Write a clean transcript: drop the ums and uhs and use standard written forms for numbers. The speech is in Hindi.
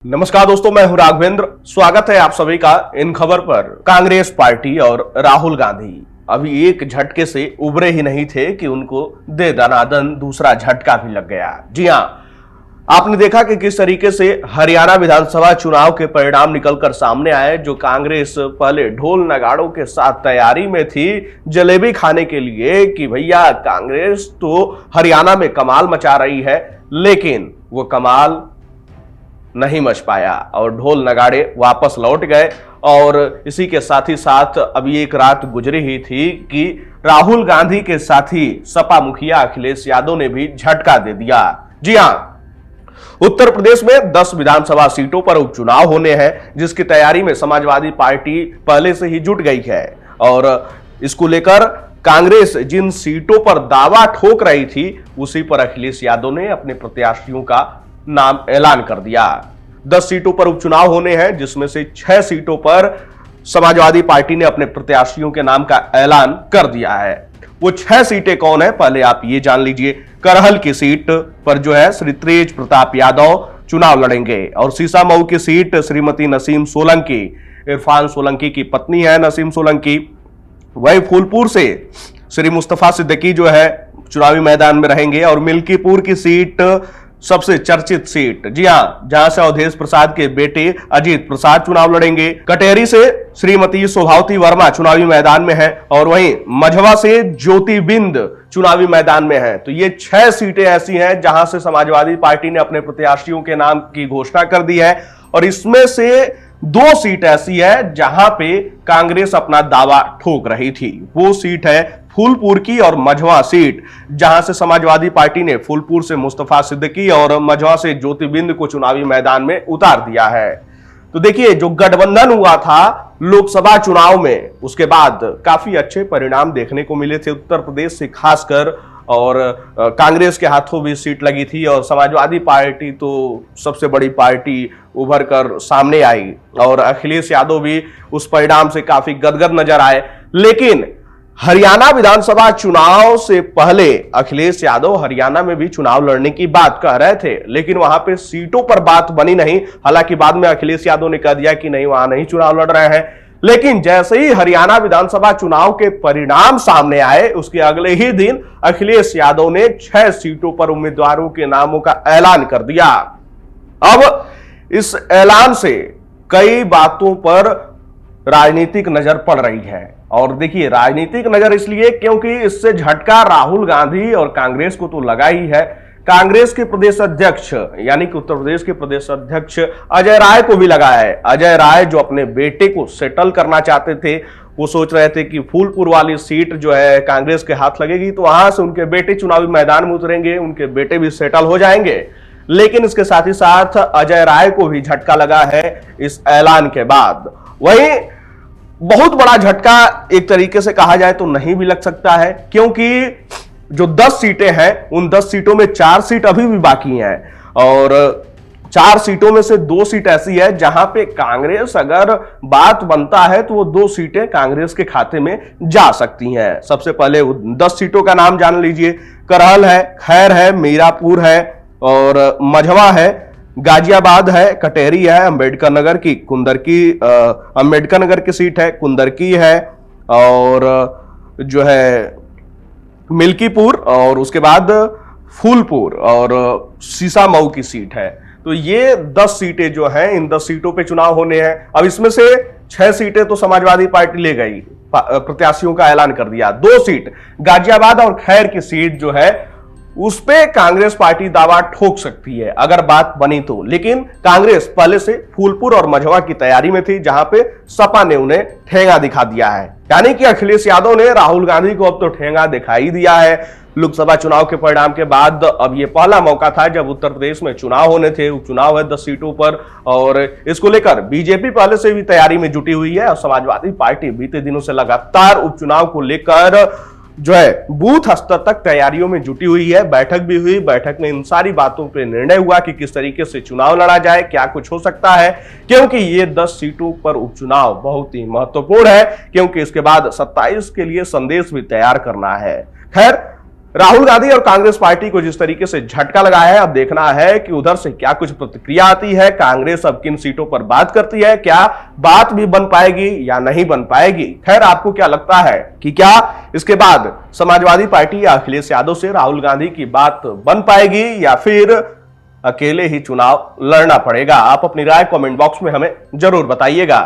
नमस्कार दोस्तों, मैं हूं राघवेंद्र। स्वागत है आप सभी का इन खबर पर। कांग्रेस पार्टी और राहुल गांधी अभी एक झटके से उबरे ही नहीं थे कि उनको दे दनादन दूसरा झटका भी लग गया। जी हां, आपने देखा कि किस तरीके से हरियाणा विधानसभा चुनाव के परिणाम निकलकर सामने आए। जो कांग्रेस पहले ढोल नगाड़ों के साथ तैयारी में थी जलेबी खाने के लिए कि भैया कांग्रेस तो हरियाणा में कमाल मचा रही है, लेकिन वो कमाल नहीं मच पाया और ढोल नगाड़े वापस लौट गए। और इसी के साथ ही साथ अभी एक रात गुजरी ही थी कि राहुल गांधी के साथी सपा मुखिया अखिलेश यादव ने भी झटका दे दिया। जी हां, उत्तर प्रदेश में 10 विधानसभा सीटों पर उपचुनाव होने हैं, जिसकी तैयारी में समाजवादी पार्टी पहले से ही जुट गई है। और इसको लेकर कांग्रेस जिन सीटों पर दावा ठोक रही थी उसी पर अखिलेश यादव ने अपने प्रत्याशियों का नाम ऐलान कर दिया। 10 सीटों पर उपचुनाव होने हैं, जिसमें से 6 सीटों पर समाजवादी पार्टी ने अपने प्रत्याशियों के नाम का ऐलान कर दिया है। वो 6 सीटें कौन है, पहले आप ये जान लीजिए। करहल की सीट पर जो है श्री तेज प्रताप यादव चुनाव लड़ेंगे और सीसामऊ की सीट श्रीमती नसीम सोलंकी, इरफान सोलंकी की पत्नी है नसीम सोलंकी। वही फूलपुर से श्री मुस्तफा सिद्दीकी जो है चुनावी मैदान में रहेंगे। और मिल्कीपुर की सीट सबसे चर्चित सीट, जी हां, जहां से अवधेश प्रसाद के बेटे अजीत प्रसाद चुनाव लड़ेंगे। कटेरी से श्रीमती शोभावती वर्मा चुनावी मैदान में है और वहीं मझवा से ज्योति बिंद चुनावी मैदान में है। तो ये 6 सीटें ऐसी हैं जहां से समाजवादी पार्टी ने अपने प्रत्याशियों के नाम की घोषणा कर दी है। और इसमें से 2 सीट ऐसी है जहां पे कांग्रेस अपना दावा ठोक रही थी। वो सीट है फूलपुर की और मझवा सीट, जहां से समाजवादी पार्टी ने फूलपुर से मुस्तफा सिद्दीकी और मझवा से ज्योति बिंद को चुनावी मैदान में उतार दिया है। तो देखिए, जो गठबंधन हुआ था लोकसभा चुनाव में, उसके बाद काफी अच्छे परिणाम देखने को मिले थे उत्तर प्रदेश से खासकर। और कांग्रेस के हाथों भी सीट लगी थी और समाजवादी पार्टी तो सबसे बड़ी पार्टी उभर कर सामने आई और अखिलेश यादव भी उस परिणाम से काफी गदगद नजर आए। लेकिन हरियाणा विधानसभा चुनाव से पहले अखिलेश यादव हरियाणा में भी चुनाव लड़ने की बात कह रहे थे, लेकिन वहां पे सीटों पर बात बनी नहीं। हालांकि बाद में अखिलेश यादव ने कह दिया कि नहीं, वहां नहीं चुनाव लड़ रहे हैं। लेकिन जैसे ही हरियाणा विधानसभा चुनाव के परिणाम सामने आए, उसके अगले ही दिन अखिलेश यादव ने 6 सीटों पर उम्मीदवारों के नामों का ऐलान कर दिया। अब इस ऐलान से कई बातों पर राजनीतिक नजर पड़ रही है। और देखिए, राजनीतिक नजर इसलिए क्योंकि इससे झटका राहुल गांधी और कांग्रेस को तो लगा ही है। कांग्रेस के प्रदेश अध्यक्ष यानी कि उत्तर प्रदेश के प्रदेश अध्यक्ष अजय राय को भी लगा है। अजय राय जो अपने बेटे को सेटल करना चाहते थे, वो सोच रहे थे कि फूलपुर वाली सीट जो है कांग्रेस के हाथ लगेगी तो वहां से उनके बेटे चुनावी मैदान में उतरेंगे, उनके बेटे भी सेटल हो जाएंगे। लेकिन इसके साथ ही साथ अजय राय को भी झटका लगा है इस ऐलान के बाद। वहीं बहुत बड़ा झटका एक तरीके से कहा जाए तो नहीं भी लग सकता है, क्योंकि जो 10 सीटें हैं उन 10 सीटों में 4 सीट अभी भी बाकी हैं। और 4 सीटों में से 2 सीट ऐसी है जहां पे कांग्रेस अगर बात बनता है तो वो 2 सीटें कांग्रेस के खाते में जा सकती हैं। सबसे पहले 10 सीटों का नाम जान लीजिए। करहल है, खैर है, मीरापुर है और मझवा है, गाजियाबाद है, कटेरी है, अंबेडकर नगर की कुंदरकी, अंबेडकर नगर की सीट है, कुंदरकी है और जो है मिल्कीपुर और उसके बाद फूलपुर और सीसामऊ की सीट है। तो ये 10 सीटें जो हैं, इन 10 सीटों पे चुनाव होने हैं। अब इसमें से 6 सीटें तो समाजवादी पार्टी ले गई, प्रत्याशियों का ऐलान कर दिया। 2 सीट गाजियाबाद और खैर की सीट जो है उस पे कांग्रेस पार्टी दावा ठोक सकती है अगर बात बनी तो। लेकिन कांग्रेस पहले से फूलपुर और मझवा की तैयारी में थी, जहां पे सपा ने उन्हें ठेंगा दिखा दिया है। यानी कि अखिलेश यादव ने राहुल गांधी को अब तो ठेंगा दिखाई दिया है। लोकसभा चुनाव के परिणाम के बाद अब ये पहला मौका था जब उत्तर प्रदेश में चुनाव होने थे। उपचुनाव है 10 सीटों पर और इसको लेकर बीजेपी पहले से भी तैयारी में जुटी हुई है और समाजवादी पार्टी बीते दिनों से लगातार उपचुनाव को लेकर जो है बूथ स्तर तक तैयारियों में जुटी हुई है। बैठक भी हुई, बैठक में इन सारी बातों पर निर्णय हुआ कि किस तरीके से चुनाव लड़ा जाए, क्या कुछ हो सकता है, क्योंकि ये 10 सीटों पर उपचुनाव बहुत ही महत्वपूर्ण है, क्योंकि इसके बाद 27 के लिए संदेश भी तैयार करना है। खैर, राहुल गांधी और कांग्रेस पार्टी को जिस तरीके से झटका लगा है, अब देखना है कि उधर से क्या कुछ प्रतिक्रिया आती है। कांग्रेस अब किन सीटों पर बात करती है, क्या बात भी बन पाएगी या नहीं बन पाएगी। खैर, आपको क्या लगता है कि क्या इसके बाद समाजवादी पार्टी या अखिलेश यादव से राहुल गांधी की बात बन पाएगी या फिर अकेले ही चुनाव लड़ना पड़ेगा? आप अपनी राय कमेंट बॉक्स में हमें जरूर बताइएगा।